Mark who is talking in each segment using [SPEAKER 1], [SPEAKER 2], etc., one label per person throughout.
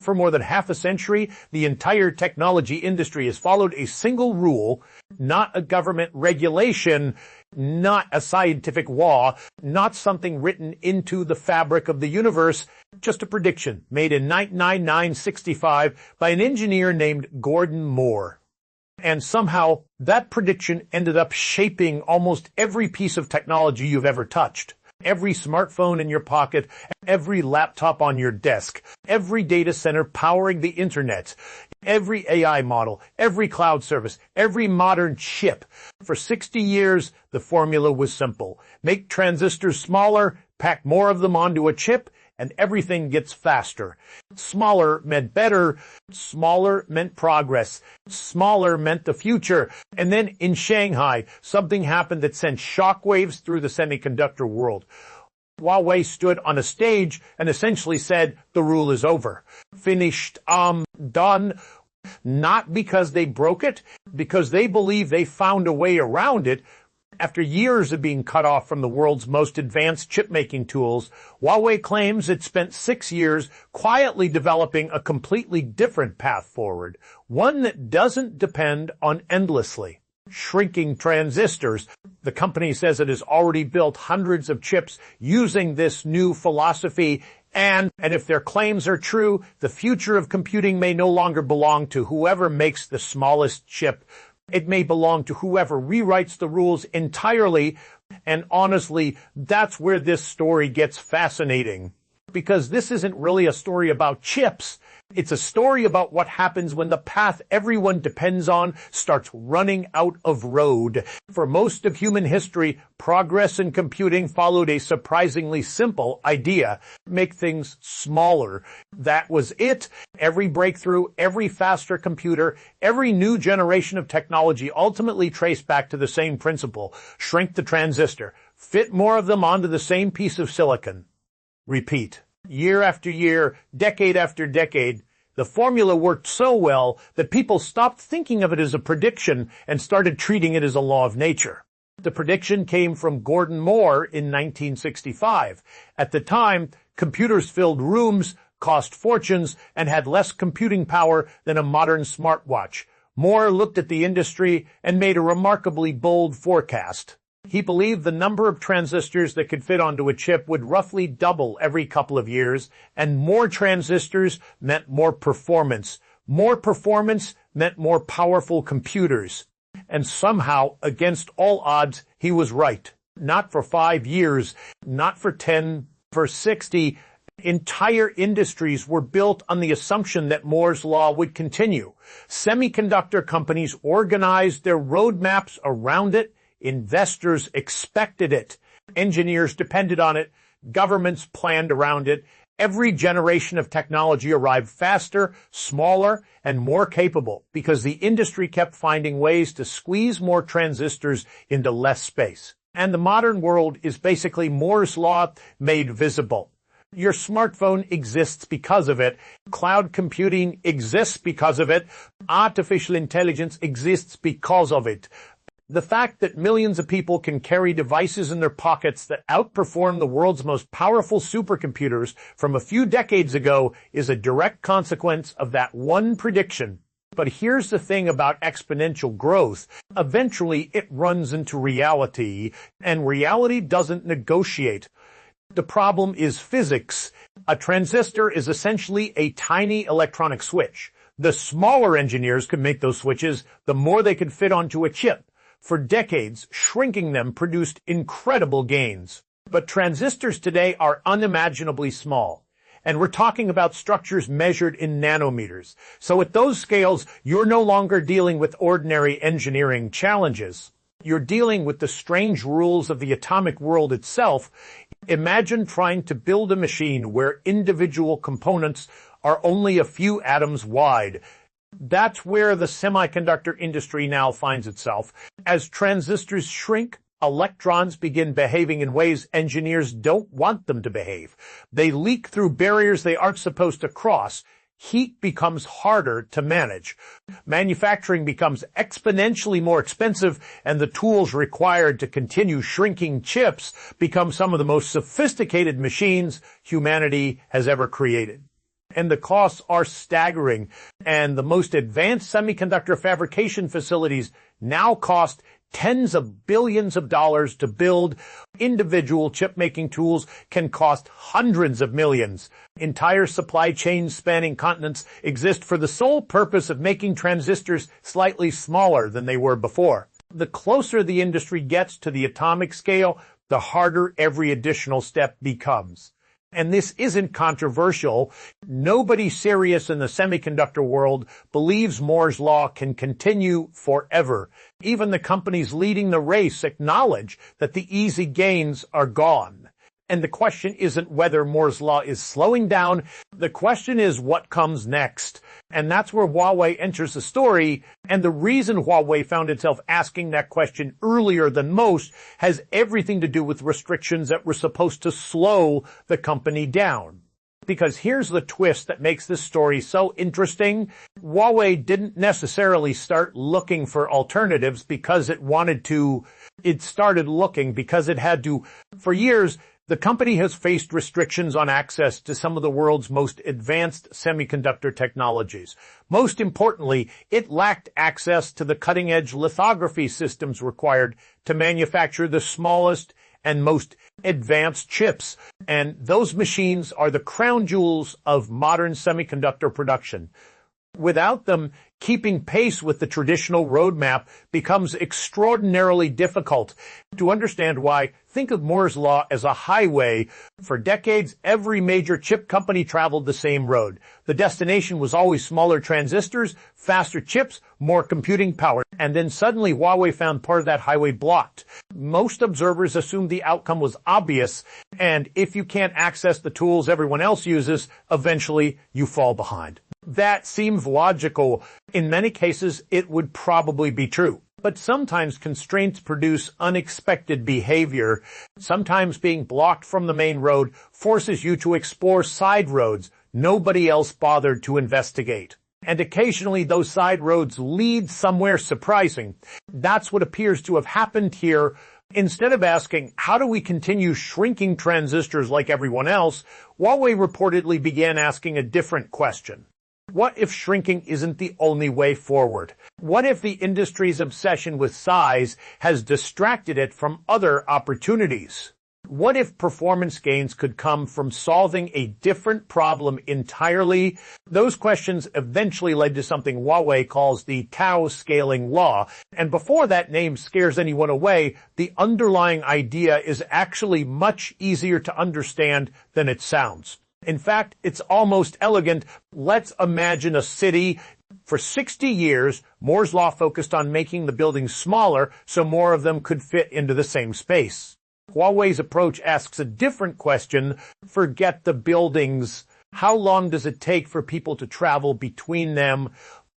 [SPEAKER 1] For more than half a century, the entire technology industry has followed a single rule, not a government regulation, not a scientific law, not something written into the fabric of the universe, just a prediction made in 1965 by an engineer named Gordon Moore. And somehow that prediction ended up shaping almost every piece of technology you've ever touched. Every smartphone in your pocket, every laptop on your desk, every data center powering the internet, every AI model, every cloud service, every modern chip. For 60 years, the formula was simple. Make transistors smaller, pack more of them onto a chip, and everything gets faster. Smaller meant better. Smaller meant progress. Smaller meant the future. And then in Shanghai, something happened that sent shockwaves through the semiconductor world. Huawei stood on a stage and essentially said, the rule is over. Finished, done. Not because they broke it, because they believe they found a way around it. After years of being cut off from the world's most advanced chip-making tools, Huawei claims it spent 6 years quietly developing a completely different path forward, one that doesn't depend on endlessly shrinking transistors. The company says it has already built hundreds of chips using this new philosophy, and if their claims are true, the future of computing may no longer belong to whoever makes the smallest chip. It may belong to whoever rewrites the rules entirely, and honestly, that's where this story gets fascinating. Because this isn't really a story about chips. It's a story about what happens when the path everyone depends on starts running out of road. For most of human history, progress in computing followed a surprisingly simple idea: make things smaller. That was it. Every breakthrough, every faster computer, every new generation of technology ultimately traced back to the same principle: shrink the transistor, fit more of them onto the same piece of silicon. Repeat. Year after year, decade after decade, the formula worked so well that people stopped thinking of it as a prediction and started treating it as a law of nature. The prediction came from Gordon Moore in 1965. At the time, computers filled rooms, cost fortunes, and had less computing power than a modern smartwatch. Moore looked at the industry and made a remarkably bold forecast. He believed the number of transistors that could fit onto a chip would roughly double every couple of years, and more transistors meant more performance. More performance meant more powerful computers. And somehow, against all odds, he was right. Not for 5 years, not for 10, for 60. Entire industries were built on the assumption that Moore's law would continue. Semiconductor companies organized their roadmaps around it. Investors expected it. Engineers depended on it. Governments planned around it. Every generation of technology arrived faster, smaller, and more capable because the industry kept finding ways to squeeze more transistors into less space. And the modern world is basically Moore's law made visible. Your smartphone exists because of it. Cloud computing exists because of it. Artificial intelligence exists because of it. The fact that millions of people can carry devices in their pockets that outperform the world's most powerful supercomputers from a few decades ago is a direct consequence of that one prediction. But here's the thing about exponential growth. Eventually, it runs into reality, and reality doesn't negotiate. The problem is physics. A transistor is essentially a tiny electronic switch. The smaller engineers could make those switches, the more they could fit onto a chip. For decades, shrinking them produced incredible gains. But transistors today are unimaginably small. And we're talking about structures measured in nanometers. So at those scales, you're no longer dealing with ordinary engineering challenges. You're dealing with the strange rules of the atomic world itself. Imagine trying to build a machine where individual components are only a few atoms wide. That's where the semiconductor industry now finds itself. As transistors shrink, electrons begin behaving in ways engineers don't want them to behave. They leak through barriers they aren't supposed to cross. Heat becomes harder to manage. Manufacturing becomes exponentially more expensive, and the tools required to continue shrinking chips become some of the most sophisticated machines humanity has ever created. and the costs are staggering. And the most advanced semiconductor fabrication facilities now cost tens of billions of dollars to build. Individual chip-making tools can cost hundreds of millions. Entire supply chains spanning continents exist for the sole purpose of making transistors slightly smaller than they were before. The closer the industry gets to the atomic scale, the harder every additional step becomes. And this isn't controversial. Nobody serious in the semiconductor world believes Moore's law can continue forever. Even the companies leading the race acknowledge that the easy gains are gone. And the question isn't whether Moore's law is slowing down. The question is what comes next. And that's where Huawei enters the story. And the reason Huawei found itself asking that question earlier than most has everything to do with restrictions that were supposed to slow the company down. Because here's the twist that makes this story so interesting. Huawei didn't necessarily start looking for alternatives because it wanted to. It started looking because it had to. For years, the company has faced restrictions on access to some of the world's most advanced semiconductor technologies. Most importantly, it lacked access to the cutting-edge lithography systems required to manufacture the smallest and most advanced chips. And those machines are the crown jewels of modern semiconductor production. Without them, keeping pace with the traditional roadmap becomes extraordinarily difficult. To understand why, think of Moore's law as a highway. For decades, every major chip company traveled the same road. The destination was always smaller transistors, faster chips, more computing power. And then suddenly Huawei found part of that highway blocked. Most observers assumed the outcome was obvious, and if you can't access the tools everyone else uses, eventually you fall behind. That seems logical. In many cases, it would probably be true. But sometimes constraints produce unexpected behavior. Sometimes being blocked from the main road forces you to explore side roads nobody else bothered to investigate. And occasionally those side roads lead somewhere surprising. That's what appears to have happened here. Instead of asking, how do we continue shrinking transistors like everyone else, Huawei reportedly began asking a different question. What if shrinking isn't the only way forward? What if the industry's obsession with size has distracted it from other opportunities? What if performance gains could come from solving a different problem entirely? Those questions eventually led to something Huawei calls the Tau scaling law. And before that name scares anyone away, the underlying idea is actually much easier to understand than it sounds. In fact, it's almost elegant. Let's imagine a city. For 60 years, Moore's law focused on making the buildings smaller so more of them could fit into the same space. Huawei's approach asks a different question. Forget the buildings. How long does it take for people to travel between them?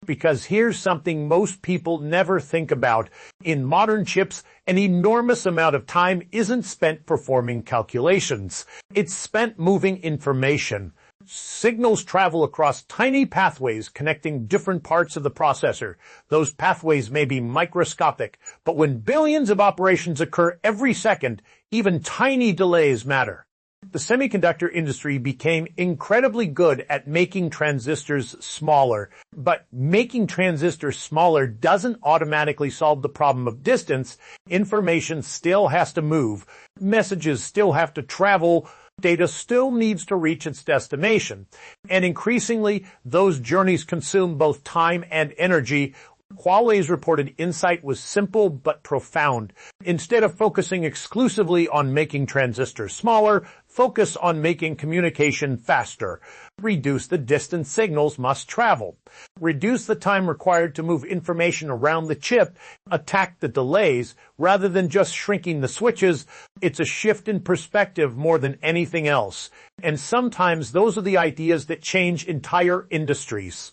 [SPEAKER 1] Because here's something most people never think about. In modern chips, an enormous amount of time isn't spent performing calculations. It's spent moving information. Signals travel across tiny pathways connecting different parts of the processor. Those pathways may be microscopic, but when billions of operations occur every second, even tiny delays matter. The semiconductor industry became incredibly good at making transistors smaller, but making transistors smaller doesn't automatically solve the problem of distance. Information still has to move. Messages still have to travel. Data still needs to reach its destination. And increasingly, those journeys consume both time and energy. Huawei's reported insight was simple but profound. Instead of focusing exclusively on making transistors smaller, focus on making communication faster. Reduce the distance signals must travel. Reduce the time required to move information around the chip. Attack the delays rather than just shrinking the switches. It's a shift in perspective more than anything else. And sometimes those are the ideas that change entire industries.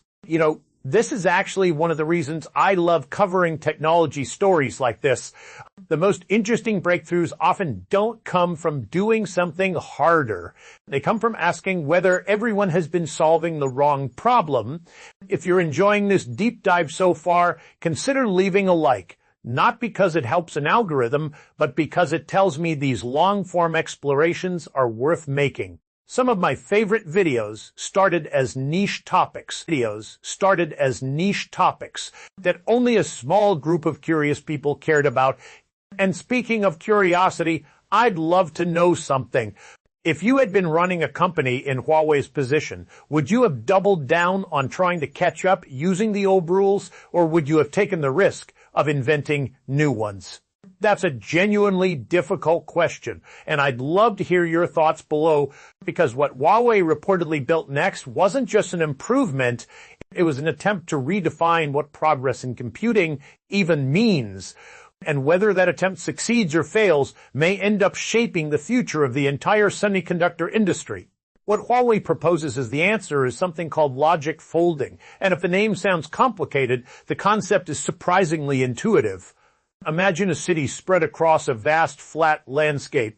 [SPEAKER 1] This is actually one of the reasons I love covering technology stories like this. The most interesting breakthroughs often don't come from doing something harder. They come from asking whether everyone has been solving the wrong problem. If you're enjoying this deep dive so far, consider leaving a like. Not because it helps an algorithm, but because it tells me these long-form explorations are worth making. Some of my favorite videos started as niche topics. That only a small group of curious people cared about. And speaking of curiosity, I'd love to know something. If you had been running a company in Huawei's position, would you have doubled down on trying to catch up using the old rules, or would you have taken the risk of inventing new ones? That's a genuinely difficult question, and I'd love to hear your thoughts below, because what Huawei reportedly built next wasn't just an improvement, it was an attempt to redefine what progress in computing even means. And whether that attempt succeeds or fails may end up shaping the future of the entire semiconductor industry. What Huawei proposes as the answer is something called logic folding, and if the name sounds complicated, the concept is surprisingly intuitive. Imagine a city spread across a vast flat landscape.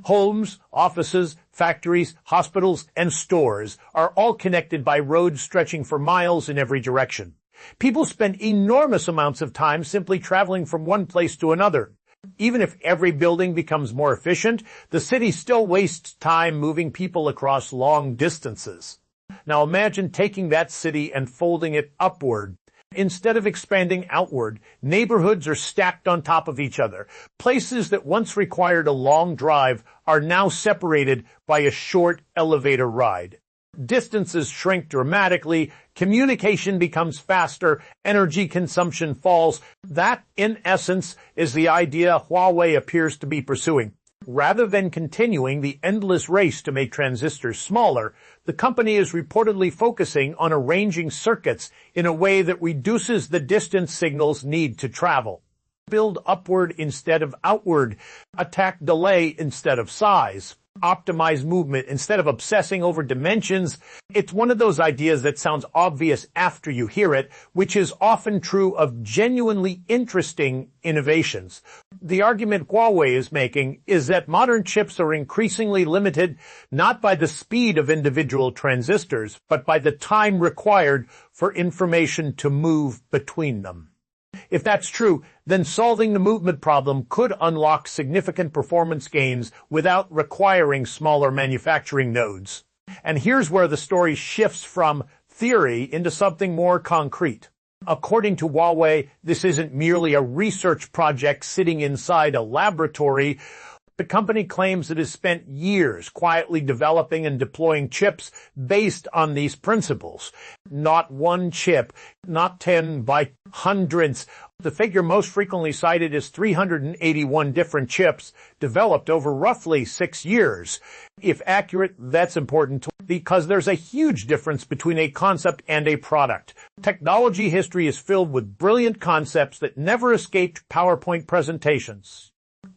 [SPEAKER 1] Homes, offices, factories, hospitals, and stores are all connected by roads stretching for miles in every direction. People spend enormous amounts of time simply traveling from one place to another. Even if every building becomes more efficient, the city still wastes time moving people across long distances. Now imagine taking that city and folding it upward. Instead of expanding outward, neighborhoods are stacked on top of each other. Places that once required a long drive are now separated by a short elevator ride. Distances shrink dramatically, communication becomes faster, energy consumption falls. That, in essence, is the idea Huawei appears to be pursuing. Rather than continuing the endless race to make transistors smaller, the company is reportedly focusing on arranging circuits in a way that reduces the distance signals need to travel. Build upward instead of outward, attack delay instead of size, optimize movement instead of obsessing over dimensions. It's one of those ideas that sounds obvious after you hear it, which is often true of genuinely interesting innovations. The argument Huawei is making is that modern chips are increasingly limited not by the speed of individual transistors, but by the time required for information to move between them. If that's true, then solving the movement problem could unlock significant performance gains without requiring smaller manufacturing nodes. And here's where the story shifts from theory into something more concrete. According to Huawei, this isn't merely a research project sitting inside a laboratory. The company claims it has spent years quietly developing and deploying chips based on these principles. Not one chip, not 10 by hundreds. The figure most frequently cited is 381 different chips developed over roughly 6 years. If accurate, that's important because there's a huge difference between a concept and a product. Technology history is filled with brilliant concepts that never escaped PowerPoint presentations.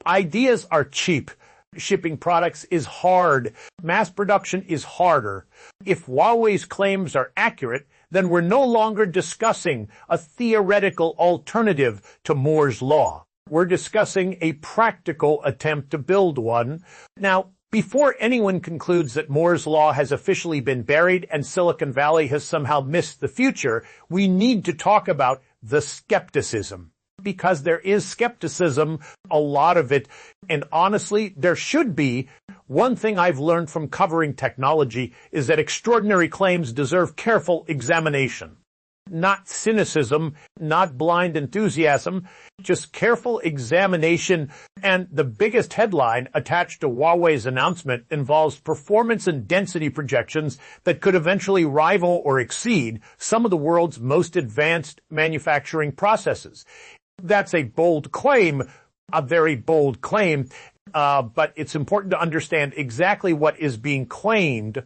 [SPEAKER 1] Ideas are cheap. Shipping products is hard. Mass production is harder. If Huawei's claims are accurate, then we're no longer discussing a theoretical alternative to Moore's law. We're discussing a practical attempt to build one. Now, before anyone concludes that Moore's law has officially been buried and Silicon Valley has somehow missed the future, we need to talk about the skepticism. Because there is skepticism, a lot of it, and honestly, there should be. One thing I've learned from covering technology is that extraordinary claims deserve careful examination. Not cynicism, not blind enthusiasm, just careful examination. And the biggest headline attached to Huawei's announcement involves performance and density projections that could eventually rival or exceed some of the world's most advanced manufacturing processes. That's a bold claim, a very bold claim, but it's important to understand exactly what is being claimed.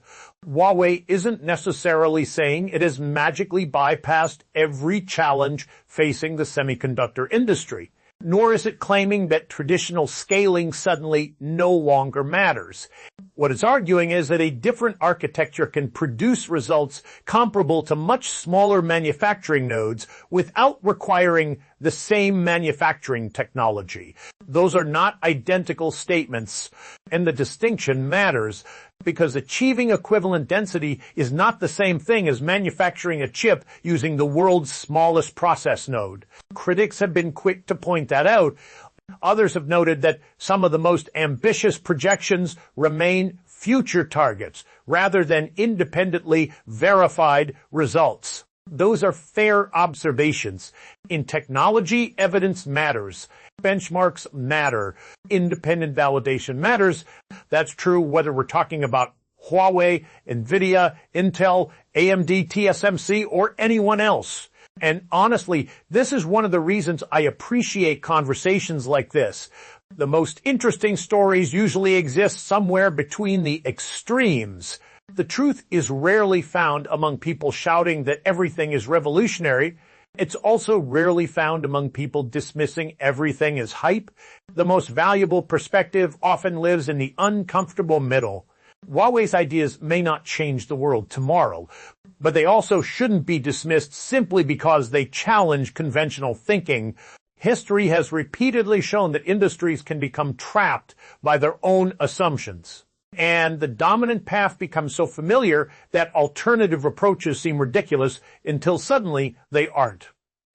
[SPEAKER 1] Huawei isn't necessarily saying it has magically bypassed every challenge facing the semiconductor industry, nor is it claiming that traditional scaling suddenly no longer matters. What it's arguing is that a different architecture can produce results comparable to much smaller manufacturing nodes without requiring the same manufacturing technology. Those are not identical statements, and the distinction matters because achieving equivalent density is not the same thing as manufacturing a chip using the world's smallest process node. Critics have been quick to point that out. Others have noted that some of the most ambitious projections remain future targets rather than independently verified results. Those are fair observations. In technology, evidence matters. Benchmarks matter. Independent validation matters. That's true whether we're talking about Huawei, NVIDIA, Intel, AMD, TSMC, or anyone else. And honestly, this is one of the reasons I appreciate conversations like this. The most interesting stories usually exist somewhere between the extremes. The truth is rarely found among people shouting that everything is revolutionary. It's also rarely found among people dismissing everything as hype. The most valuable perspective often lives in the uncomfortable middle. Huawei's ideas may not change the world tomorrow, but they also shouldn't be dismissed simply because they challenge conventional thinking. History has repeatedly shown that industries can become trapped by their own assumptions. And the dominant path becomes so familiar that alternative approaches seem ridiculous until suddenly they aren't.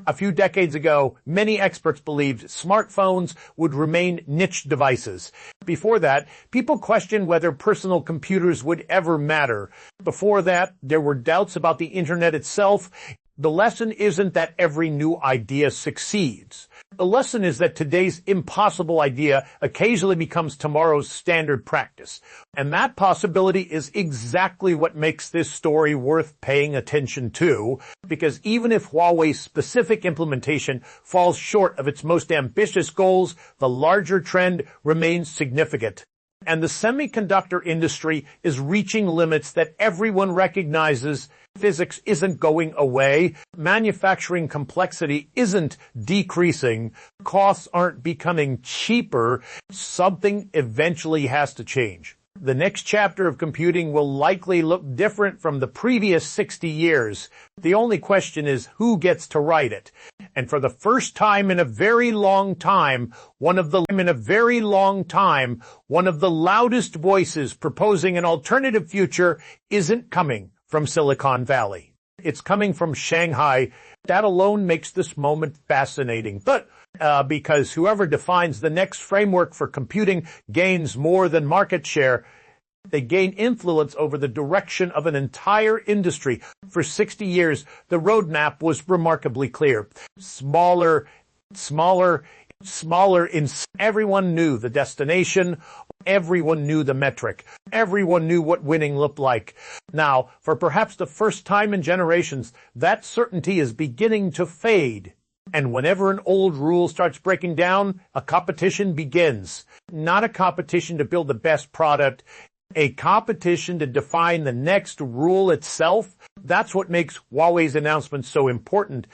[SPEAKER 1] A few decades ago, many experts believed smartphones would remain niche devices. Before that, people questioned whether personal computers would ever matter. Before that, there were doubts about the internet itself. The lesson isn't that every new idea succeeds. The lesson is that today's impossible idea occasionally becomes tomorrow's standard practice. And that possibility is exactly what makes this story worth paying attention to, because even if Huawei's specific implementation falls short of its most ambitious goals, the larger trend remains significant. And the semiconductor industry is reaching limits that everyone recognizes. Physics isn't going away. Manufacturing complexity isn't decreasing. Costs aren't becoming cheaper. Something eventually has to change. The next chapter of computing will likely look different from the previous 60 years. The only question is who gets to write it. And for the first time in a very long time, one of the loudest voices proposing an alternative future isn't coming from Silicon Valley. It's coming from Shanghai. That alone makes this moment fascinating. But because whoever defines the next framework for computing gains more than market share, they gain influence over the direction of an entire industry. For 60 years, the roadmap was remarkably clear. Smaller. Everyone knew the destination. Everyone knew the metric. Everyone knew what winning looked like. Now, for perhaps the first time in generations, that certainty is beginning to fade. And whenever an old rule starts breaking down, a competition begins. Not a competition to build the best product, a competition to define the next rule itself. That's what makes Huawei's announcement so important.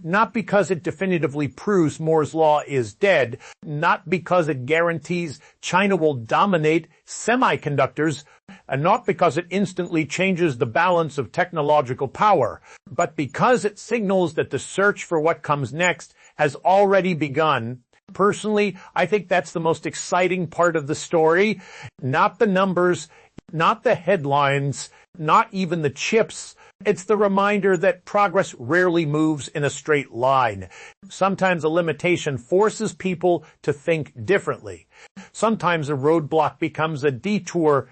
[SPEAKER 1] Not because it definitively proves Moore's law is dead, not because it guarantees China will dominate semiconductors, and not because it instantly changes the balance of technological power, but because it signals that the search for what comes next has already begun. Personally, I think that's the most exciting part of the story. Not the numbers, not the headlines, not even the chips. It's the reminder that progress rarely moves in a straight line. Sometimes a limitation forces people to think differently. Sometimes a roadblock becomes a detour,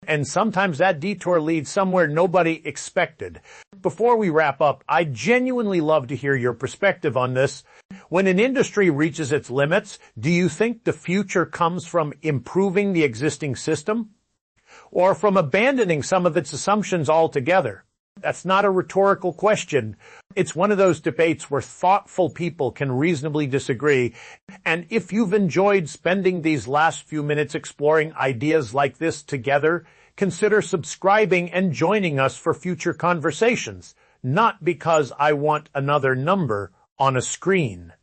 [SPEAKER 1] and sometimes that detour leads somewhere nobody expected. Before we wrap up, I'd genuinely love to hear your perspective on this. When an industry reaches its limits, do you think the future comes from improving the existing system, or from abandoning some of its assumptions altogether? That's not a rhetorical question. It's one of those debates where thoughtful people can reasonably disagree. And if you've enjoyed spending these last few minutes exploring ideas like this together, consider subscribing and joining us for future conversations. Not because I want another number on a screen,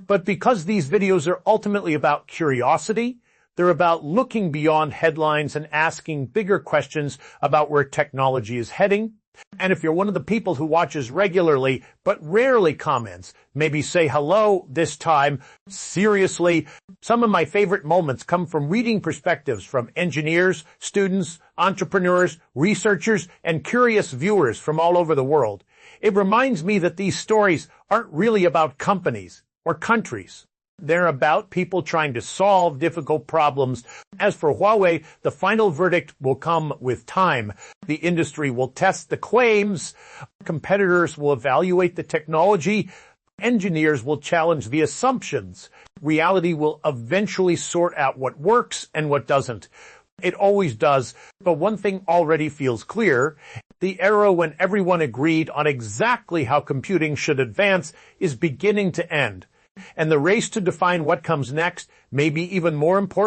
[SPEAKER 1] but because these videos are ultimately about curiosity. They're about looking beyond headlines and asking bigger questions about where technology is heading. And if you're one of the people who watches regularly but rarely comments, maybe say hello this time. Seriously, some of my favorite moments come from reading perspectives from engineers, students, entrepreneurs, researchers, and curious viewers from all over the world. It reminds me that these stories aren't really about companies or countries. They're about people trying to solve difficult problems. As for Huawei, the final verdict will come with time. The industry will test the claims. Competitors will evaluate the technology. Engineers will challenge the assumptions. Reality will eventually sort out what works and what doesn't. It always does. But one thing already feels clear. The era when everyone agreed on exactly how computing should advance is beginning to end. And the race to define what comes next may be even more important.